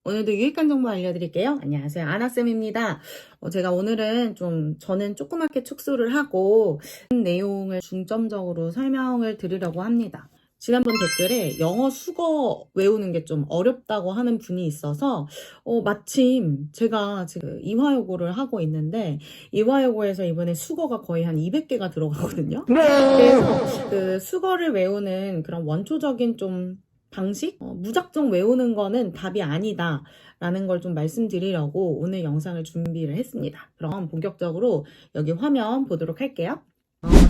오늘도 유익한 정보 알려드릴게요. 안녕하세요. 아나쌤입니다. 제가 오늘은 저는 조그맣게 축소를 하고 내용을 중점적으로 설명을 드리려고 합니다. 지난번 댓글에 영어 수거 외우는 게 좀 어렵다고 하는 분이 있어서 마침 제가 지금 이화여고를 하고 있는데 이화여고에서 이번에 수거가 거의 한 200개가 들어가거든요. 그래서 그 수거를 외우는 그런 원초적인 좀 방식? 무작정 외우는 거는 답이 아니다 라는 걸 좀 말씀드리려고 오늘 영상을 준비를 했습니다. 그럼 본격적으로 여기 화면 보도록 할게요.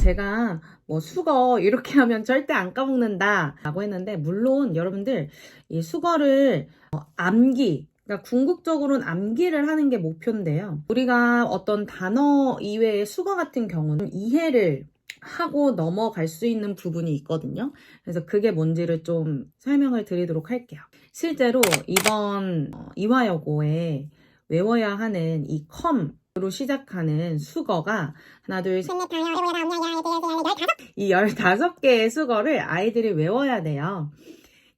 제가 수거 이렇게 하면 절대 안 까먹는다 라고 했는데, 물론 여러분들 이 수거를 암기, 그러니까 궁극적으로는 암기를 하는 게 목표인데요. 우리가 어떤 단어 이외의 수거 같은 경우는 이해를 하고 넘어갈 수 있는 부분이 있거든요. 그래서 그게 뭔지를 좀 설명을 드리도록 할게요. 실제로 이번 이화여고에 외워야 하는 이 컴으로 시작하는 수거가 하나, 둘, 셋, 넷, 이 15개의 수거를 아이들이 외워야 돼요.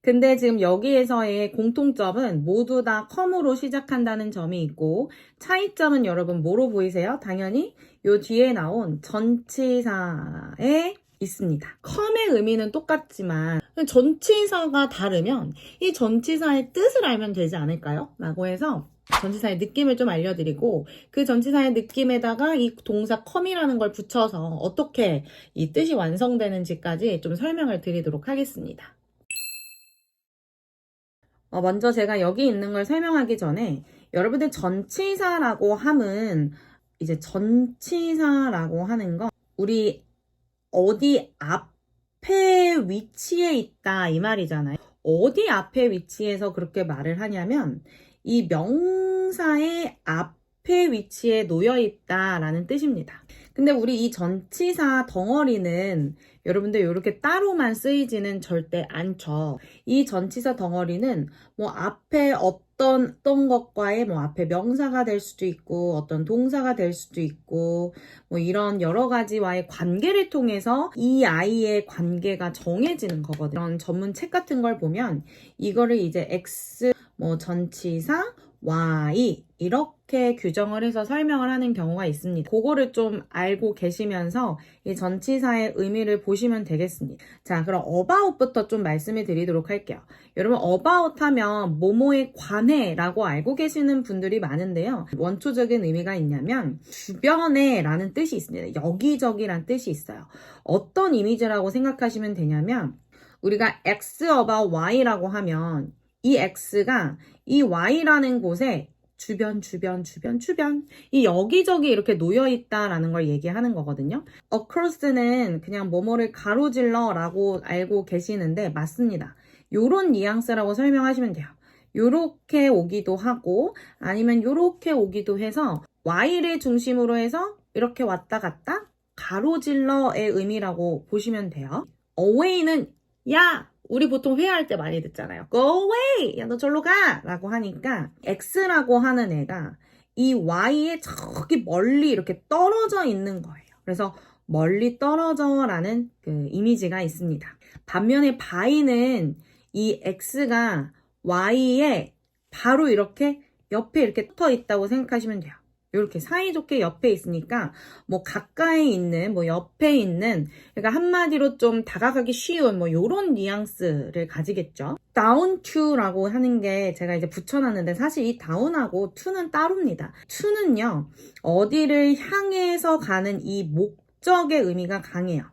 근데 지금 여기에서의 공통점은 모두 다 컴으로 시작한다는 점이 있고, 차이점은 여러분 뭐로 보이세요? 당연히 요 뒤에 나온 전치사에 있습니다. 컴의 의미는 똑같지만 전치사가 다르면 이 전치사의 뜻을 알면 되지 않을까요? 라고 해서 전치사의 느낌을 좀 알려드리고, 그 전치사의 느낌에다가 이 동사 컴이라는 걸 붙여서 어떻게 이 뜻이 완성되는지까지 좀 설명을 드리도록 하겠습니다. 먼저 제가 여기 있는 걸 설명하기 전에 여러분들 전치사라고 함은, 이제 전치사라고 하는 건 우리 어디 앞에 위치해 있다 이 말이잖아요. 어디 앞에 위치해서 그렇게 말을 하냐면 이 명사의 앞에 위치에 놓여 있다라는 뜻입니다. 근데 우리 이 전치사 덩어리는 여러분들 이렇게 따로만 쓰이지는 절대 않죠. 이 전치사 덩어리는 앞에 어떤 것과의 앞에 명사가 될 수도 있고 어떤 동사가 될 수도 있고 이런 여러 가지와의 관계를 통해서 이 아이의 관계가 정해지는 거거든요. 이런 전문 책 같은 걸 보면 이거를 이제 X 전치사 Y 이렇게 규정을 해서 설명을 하는 경우가 있습니다. 그거를 좀 알고 계시면서 이 전치사의 의미를 보시면 되겠습니다. 자, 그럼 about부터 좀 말씀을 드리도록 할게요. 여러분, about 하면 뭐뭐에 관해 라고 알고 계시는 분들이 많은데요. 원초적인 의미가 있냐면 주변에 라는 뜻이 있습니다. 여기저기란 뜻이 있어요. 어떤 이미지라고 생각하시면 되냐면, 우리가 X about Y라고 하면 이 X가 이 Y라는 곳에 주변 이 여기저기 이렇게 놓여있다라는 걸 얘기하는 거거든요. across는 그냥 뭐뭐를 가로질러 라고 알고 계시는데 맞습니다. 요런 뉘앙스라고 설명하시면 돼요. 요렇게 오기도 하고 아니면 요렇게 오기도 해서 Y를 중심으로 해서 이렇게 왔다 갔다 가로질러의 의미라고 보시면 돼요. away는 야! 우리 보통 회화할 때 많이 듣잖아요. Go away! 야, 너 절로 가! 라고 하니까 X라고 하는 애가 이 Y에 저기 멀리 이렇게 떨어져 있는 거예요. 그래서 멀리 떨어져 라는 그 이미지가 있습니다. 반면에 by는 이 X가 Y에 바로 이렇게 옆에 이렇게 붙어 있다고 생각하시면 돼요. 이렇게 사이좋게 옆에 있으니까 가까이 있는 옆에 있는, 그러니까 한마디로 좀 다가가기 쉬운 요런 뉘앙스를 가지겠죠. down to라고 하는 게 제가 이제 붙여놨는데, 사실 이 down하고 to는 따로입니다. to는요 어디를 향해서 가는 이 목적의 의미가 강해요.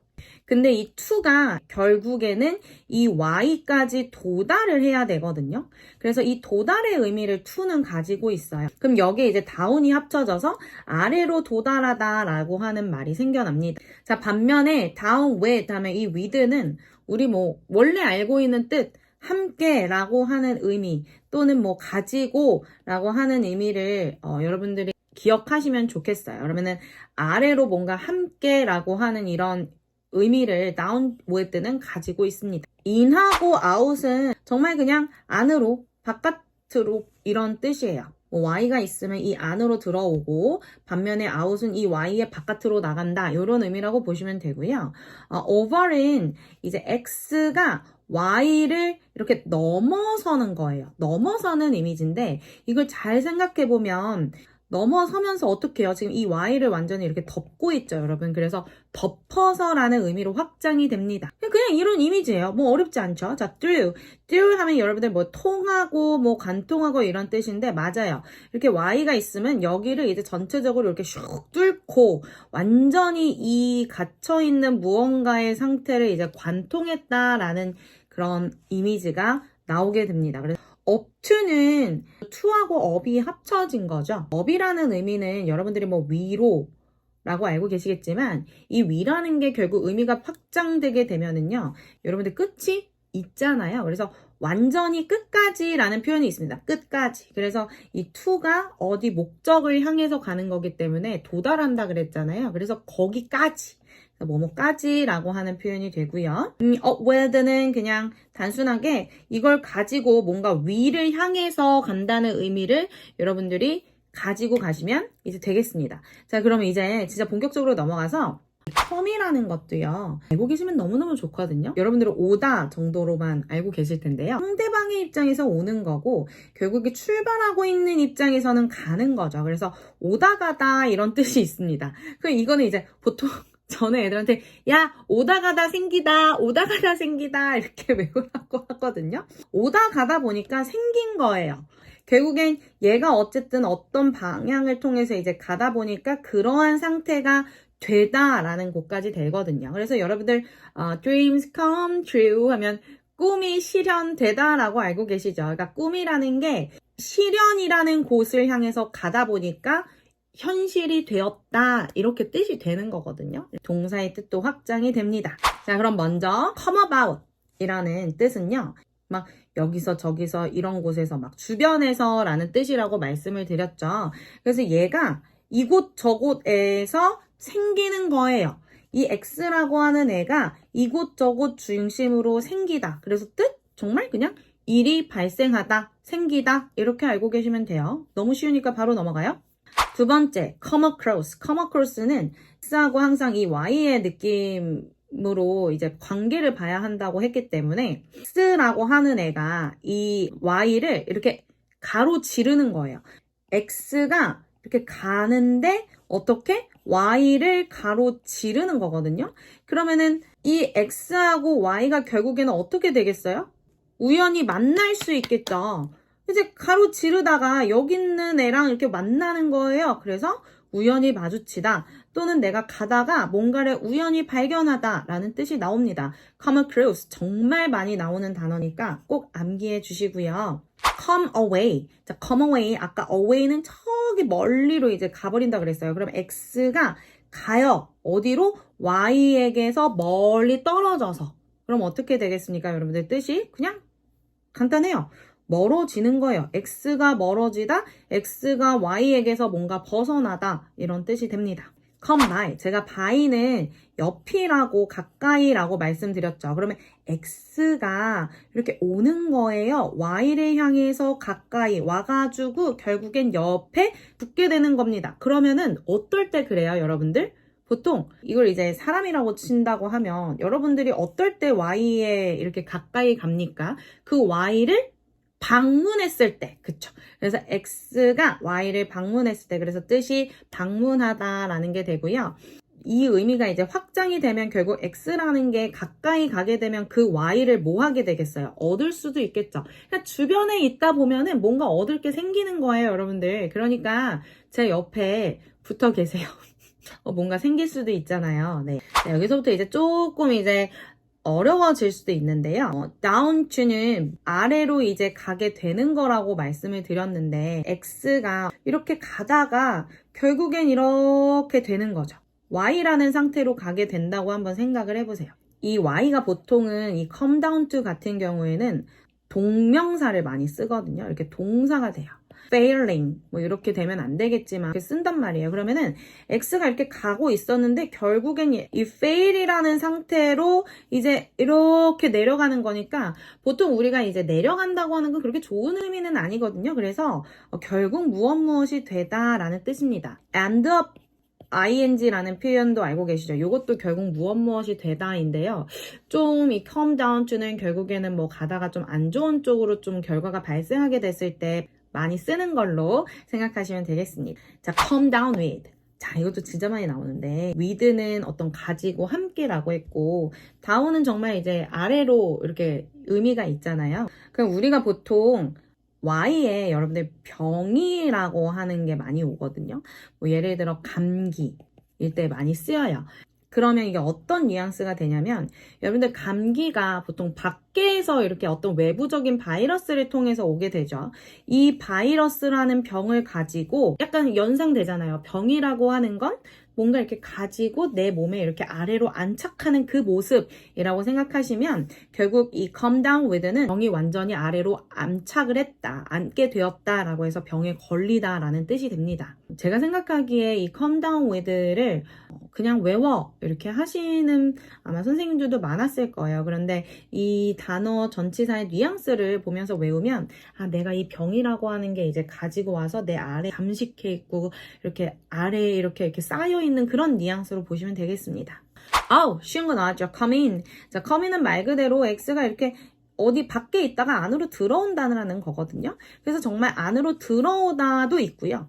근데 이 to가 결국에는 이 y까지 도달을 해야 되거든요. 그래서 이 도달의 의미를 to는 가지고 있어요. 그럼 여기에 이제 down이 합쳐져서 아래로 도달하다 라고 하는 말이 생겨납니다. 자, 반면에 down with 다음에 이 with는 우리 원래 알고 있는 뜻 함께 라고 하는 의미 또는 가지고 라고 하는 의미를 여러분들이 기억하시면 좋겠어요. 그러면은 아래로 뭔가 함께 라고 하는 이런 의미를 down with는 가지고 있습니다. in하고 out은 정말 그냥 안으로, 바깥으로 이런 뜻이에요. 뭐 y가 있으면 이 안으로 들어오고 반면에 out은 이 y의 바깥으로 나간다. 이런 의미라고 보시면 되고요. over은 이제 x가 y를 이렇게 넘어서는 거예요. 넘어서는 이미지인데 이걸 잘 생각해 보면 넘어서면서 어떻게 해요? 지금 이 y를 완전히 이렇게 덮고 있죠, 여러분. 그래서 덮어서라는 의미로 확장이 됩니다. 그냥 이런 이미지예요. 뭐 어렵지 않죠? 자, through 하면 여러분들 뭐 통하고 뭐 관통하고 이런 뜻인데 맞아요. 이렇게 y가 있으면 여기를 이제 전체적으로 이렇게 슉 뚫고 완전히 이 갇혀있는 무언가의 상태를 이제 관통했다라는 그런 이미지가 나오게 됩니다. 그래서 up to는 to하고 up이 합쳐진 거죠. up이라는 의미는 여러분들이 뭐 위로 라고 알고 계시겠지만 이 위라는 게 결국 의미가 확장되게 되면은요. 여러분들 끝이 있잖아요. 그래서 완전히 끝까지 라는 표현이 있습니다. 끝까지. 그래서 이 to가 어디 목적을 향해서 가는 거기 때문에 도달한다 그랬잖아요. 그래서 거기까지. 뭐뭐까지라고 하는 표현이 되고요. upward는 그냥 단순하게 이걸 가지고 뭔가 위를 향해서 간다는 의미를 여러분들이 가지고 가시면 이제 되겠습니다. 자, 그러면 이제 진짜 본격적으로 넘어가서 come이라는 것도요. 알고 계시면 너무너무 좋거든요. 여러분들은 오다 정도로만 알고 계실 텐데요. 상대방의 입장에서 오는 거고 결국에 출발하고 있는 입장에서는 가는 거죠. 그래서 오다 가다 이런 뜻이 있습니다. 그럼 이거는 이제 보통 저는 애들한테 야 오다 가다 생기다 오다 가다 생기다 이렇게 외우라고 하거든요. 오다 가다 보니까 생긴 거예요. 결국엔 얘가 어쨌든 어떤 방향을 통해서 이제 가다 보니까 그러한 상태가 되다라는 곳까지 되거든요. 그래서 여러분들 dreams come true 하면 꿈이 실현되다라고 알고 계시죠? 그러니까 꿈이라는 게 실현이라는 곳을 향해서 가다 보니까 현실이 되었다 이렇게 뜻이 되는 거거든요. 동사의 뜻도 확장이 됩니다. 자, 그럼 먼저 come about 이라는 뜻은요. 막 여기서 저기서 이런 곳에서 막 주변에서 라는 뜻이라고 말씀을 드렸죠. 그래서 얘가 이곳 저곳에서 생기는 거예요. 이 X라고 하는 애가 이곳 저곳 중심으로 생기다. 그래서 뜻 정말 그냥 일이 발생하다, 생기다 이렇게 알고 계시면 돼요. 너무 쉬우니까 바로 넘어가요. 두 번째, come across. come across는 X하고 항상 이 Y의 느낌으로 이제 관계를 봐야 한다고 했기 때문에 X라고 하는 애가 이 Y를 이렇게 가로지르는 거예요. X가 이렇게 가는데 어떻게? Y를 가로지르는 거거든요. 그러면은 이 X하고 Y가 결국에는 어떻게 되겠어요? 우연히 만날 수 있겠죠. 이제 가로지르다가 여기 있는 애랑 이렇게 만나는 거예요. 그래서 우연히 마주치다 또는 내가 가다가 뭔가를 우연히 발견하다 라는 뜻이 나옵니다. come across 정말 많이 나오는 단어니까 꼭 암기해 주시고요. come away. 자, come away. 아까 away는 저기 멀리로 이제 가버린다 그랬어요. 그럼 X가 가요. 어디로? Y에게서 멀리 떨어져서. 그럼 어떻게 되겠습니까? 여러분들 뜻이 그냥 간단해요. 멀어지는 거예요. X가 멀어지다, X가 Y에게서 뭔가 벗어나다 이런 뜻이 됩니다. come by. 제가 by는 옆이라고 가까이라고 말씀드렸죠. 그러면 X가 이렇게 오는 거예요. Y를 향해서 가까이 와가지고 결국엔 옆에 붙게 되는 겁니다. 그러면은 어떨 때 그래요, 여러분들? 보통 이걸 이제 사람이라고 친다고 하면 여러분들이 어떨 때 Y에 이렇게 가까이 갑니까? 그 Y를 방문했을 때, 그쵸? 그래서 X가 Y를 방문했을 때, 그래서 뜻이 방문하다라는 게 되고요. 이 의미가 이제 확장이 되면 결국 X라는 게 가까이 가게 되면 그 Y를 뭐 하게 되겠어요? 얻을 수도 있겠죠. 그러니까 주변에 있다 보면은 뭔가 얻을 게 생기는 거예요, 여러분들. 그러니까 제 옆에 붙어 계세요. 뭔가 생길 수도 있잖아요. 네. 네, 여기서부터 이제 조금 이제 어려워질 수도 있는데요. down to는 아래로 이제 가게 되는 거라고 말씀을 드렸는데 X가 이렇게 가다가 결국엔 이렇게 되는 거죠. Y라는 상태로 가게 된다고 한번 생각을 해보세요. 이 Y가 보통은 이 come down to 같은 경우에는 동명사를 많이 쓰거든요. 이렇게 동사가 돼요. failing 뭐 이렇게 되면 안 되겠지만 이렇게 쓴단 말이에요. 그러면은 X가 이렇게 가고 있었는데 결국엔 이 fail이라는 상태로 이제 이렇게 내려가는 거니까 보통 우리가 이제 내려간다고 하는 건 그렇게 좋은 의미는 아니거든요. 그래서 결국 무엇이 되다라는 뜻입니다. end up ing라는 표현도 알고 계시죠? 이것도 결국 무엇이 되다인데요. 좀 이 come down to는 결국에는 뭐 가다가 좀 안 좋은 쪽으로 좀 결과가 발생하게 됐을 때 많이 쓰는 걸로 생각하시면 되겠습니다. 자, come down with. 자, 이것도 진짜 많이 나오는데 with는 어떤 가지고 함께라고 했고 down은 정말 이제 아래로 이렇게 의미가 있잖아요. 그럼 우리가 보통 Y에 여러분들 병이라고 하는 게 많이 오거든요. 뭐 예를 들어 감기일 때 많이 쓰여요. 그러면 이게 어떤 뉘앙스가 되냐면 여러분들 감기가 보통 밖에서 이렇게 어떤 외부적인 바이러스를 통해서 오게 되죠. 이 바이러스라는 병을 가지고 약간 연상되잖아요. 병이라고 하는 건 뭔가 이렇게 가지고 내 몸에 이렇게 아래로 안착하는 그 모습이라고 생각하시면 결국 이 come down with는 병이 완전히 아래로 안착을 했다, 앉게 되었다라고 해서 병에 걸리다라는 뜻이 됩니다. 제가 생각하기에 이 come down with를 그냥 외워 이렇게 하시는 아마 선생님들도 많았을 거예요. 그런데 이 단어 전치사의 뉘앙스를 보면서 외우면 아, 내가 이 병이라고 하는 게 이제 가지고 와서 내 아래 잠식해 있고 이렇게 아래에 이렇게 쌓여 있는 그런 뉘앙스로 보시면 되겠습니다. 아우, 쉬운 거 나왔죠. come in. 자, come in은 말 그대로 X가 이렇게 어디 밖에 있다가 안으로 들어온다는 거거든요. 그래서 정말 안으로 들어오다도 있고요.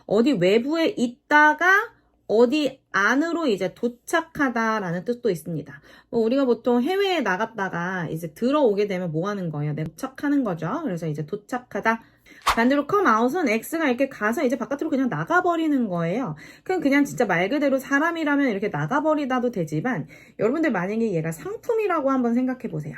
어디 외부에 있다가 어디 안으로 이제 도착하다라는 뜻도 있습니다. 우리가 보통 해외에 나갔다가 이제 들어오게 되면 뭐 하는 거예요? 도착하는 거죠. 그래서 이제 도착하다. 반대로 come out은 X가 이렇게 가서 이제 바깥으로 그냥 나가버리는 거예요. 그냥 진짜 말 그대로 사람이라면 이렇게 나가버리다도 되지만 여러분들 만약에 얘가 상품이라고 한번 생각해 보세요.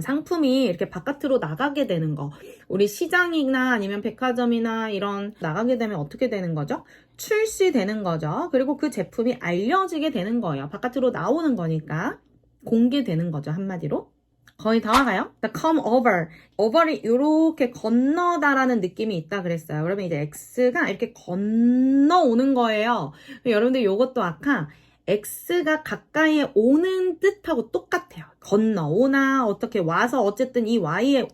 상품이 이렇게 바깥으로 나가게 되는 거. 우리 시장이나 아니면 백화점이나 이런 나가게 되면 어떻게 되는 거죠? 출시되는 거죠. 그리고 그 제품이 알려지게 되는 거예요. 바깥으로 나오는 거니까 공개되는 거죠. 한마디로. 거의 다 와가요? come over. over이 이렇게 건너다라는 느낌이 있다 그랬어요. 그러면 이제 X가 이렇게 건너오는 거예요. 여러분들 이것도 아까 X가 가까이에 오는 뜻하고 똑같아요. 건너오나 어떻게 와서 어쨌든 이 Y에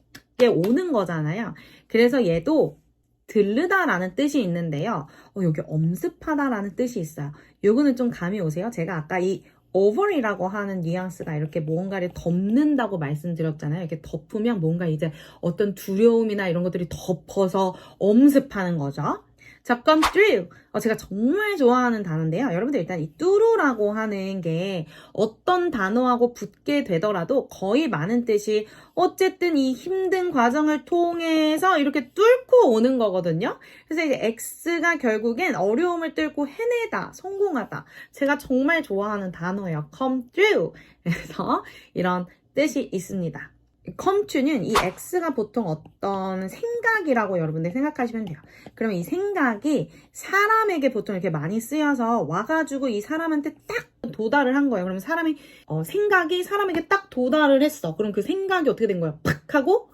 오는 거잖아요. 그래서 얘도 들르다라는 뜻이 있는데요. 여기 엄습하다라는 뜻이 있어요. 요거는 좀 감이 오세요? 제가 아까 이 over이라고 하는 뉘앙스가 이렇게 뭔가를 덮는다고 말씀드렸잖아요. 이렇게 덮으면 뭔가 이제 어떤 두려움이나 이런 것들이 덮어서 엄습하는 거죠. 자, come through. 제가 정말 좋아하는 단어인데요. 여러분들 일단 이 through라고 하는 게 어떤 단어하고 붙게 되더라도 거의 많은 뜻이 어쨌든 이 힘든 과정을 통해서 이렇게 뚫고 오는 거거든요. 그래서 이제 X가 결국엔 어려움을 뚫고 해내다, 성공하다. 제가 정말 좋아하는 단어예요. come through. 그래서 이런 뜻이 있습니다. come to는 이 X가 보통 어떤 생각이라고 여러분들 생각하시면 돼요. 그러면 이 생각이 사람에게 보통 이렇게 많이 쓰여서 와가지고 이 사람한테 딱 도달을 한 거예요. 그러면 사람이 생각이 사람에게 딱 도달을 했어. 그럼 그 생각이 어떻게 된 거예요? 팍 하고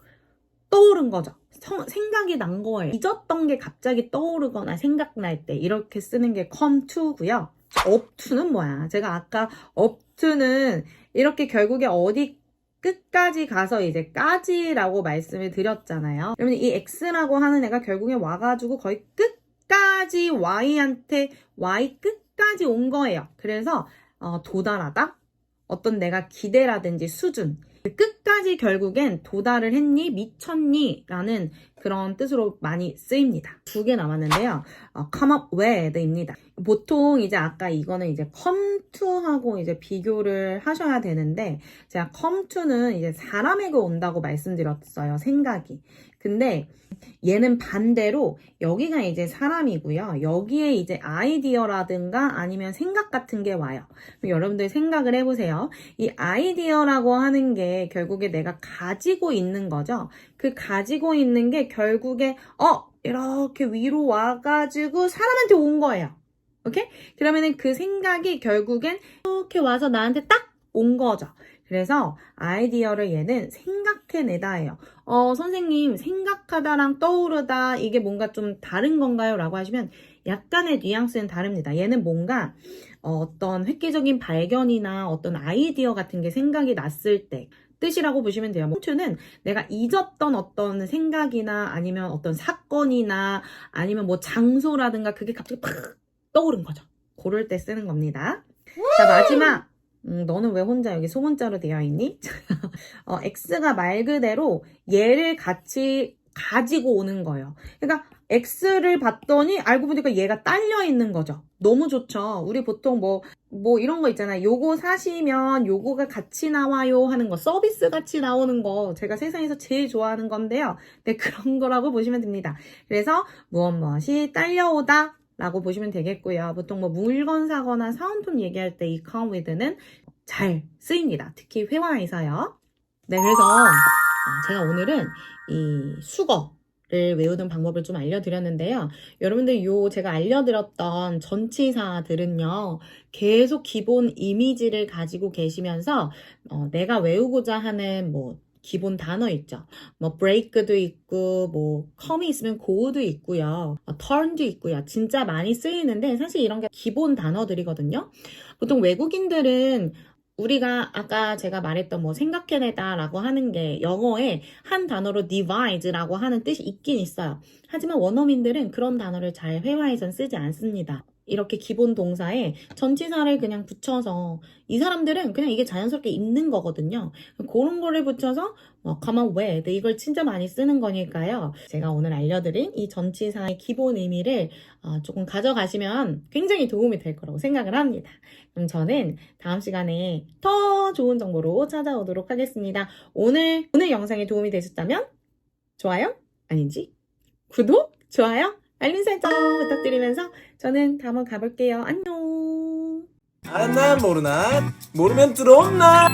떠오른 거죠. 생각이 난 거예요. 잊었던 게 갑자기 떠오르거나 생각날 때 이렇게 쓰는 게 come to고요. up to는 뭐야? 제가 아까 up to는 이렇게 결국에 어디 끝까지 가서 이제 까지라고 말씀을 드렸잖아요. 그러면 이 X라고 하는 애가 결국에 와가지고 거의 끝까지 Y한테 Y 끝까지 온 거예요. 그래서 도달하다? 어떤 내가 기대라든지 수준 끝까지 결국엔 도달을 했니? 미쳤니? 라는 그런 뜻으로 많이 쓰입니다. 2개 남았는데요. come up with입니다. 보통 이제 아까 이거는 이제 come to하고 이제 비교를 하셔야 되는데 제가 come to는 이제 사람에게 온다고 말씀드렸어요. 생각이. 근데 얘는 반대로 여기가 이제 사람이고요. 여기에 이제 아이디어라든가 아니면 생각 같은 게 와요. 여러분들 생각을 해보세요. 이 아이디어라고 하는 게 결국에 내가 가지고 있는 거죠. 그 가지고 있는 게 결국에 이렇게 위로 와가지고 사람한테 온 거예요. 오케이? 그러면은 그 생각이 결국엔 이렇게 와서 나한테 딱 온 거죠. 그래서 아이디어를 얘는 생각해내다예요. 선생님, 생각하다랑 떠오르다 이게 뭔가 좀 다른 건가요? 라고 하시면 약간의 뉘앙스는 다릅니다. 얘는 뭔가 어떤 획기적인 발견이나 어떤 아이디어 같은 게 생각이 났을 때 뜻이라고 보시면 돼요. 홈투는 내가 잊었던 어떤 생각이나 아니면 어떤 사건이나 아니면 뭐 장소라든가 그게 갑자기 팍 떠오른 거죠. 그럴 때 쓰는 겁니다. 자, 마지막. 너는 왜 혼자 여기 소문자로 되어 있니? X가 말 그대로 얘를 같이 가지고 오는 거예요. 그러니까 X를 봤더니 알고 보니까 얘가 딸려 있는 거죠. 너무 좋죠. 우리 보통 뭐 이런 거 있잖아요. 요거 사시면 요거가 같이 나와요 하는 거, 서비스 같이 나오는 거 제가 세상에서 제일 좋아하는 건데요. 네, 그런 거라고 보시면 됩니다. 그래서 무엇이 딸려오다 라고 보시면 되겠고요. 보통 뭐 물건 사거나 사은품 얘기할 때 이 come with는 잘 쓰입니다. 특히 회화에서요. 네, 그래서 제가 오늘은 이 수거를 외우는 방법을 좀 알려드렸는데요. 여러분들 제가 알려드렸던 전치사들은요, 계속 기본 이미지를 가지고 계시면서 내가 외우고자 하는 뭐 기본 단어 있죠. 뭐 break도 있고 뭐 come이 있으면 go도 있고요. turn도 있고요. 진짜 많이 쓰이는데 사실 이런 게 기본 단어들이거든요. 보통 외국인들은 우리가 아까 제가 말했던 뭐 생각해내다 라고 하는 게 영어에 한 단어로 devise라고 하는 뜻이 있긴 있어요. 하지만 원어민들은 그런 단어를 잘 회화에선 쓰지 않습니다. 이렇게 기본 동사에 전치사를 그냥 붙여서 이 사람들은 그냥 이게 자연스럽게 있는 거거든요. 그런 거를 붙여서 come on with 이걸 진짜 많이 쓰는 거니까요. 제가 오늘 알려드린 이 전치사의 기본 의미를 조금 가져가시면 굉장히 도움이 될 거라고 생각을 합니다. 그럼 저는 다음 시간에 더 좋은 정보로 찾아오도록 하겠습니다. 오늘 영상이 도움이 되셨다면 좋아요? 아닌지 구독, 좋아요, 알림 설정 부탁드리면서 저는 다음 가볼게요. 안녕. 아나 모르나 모르면 들어온나.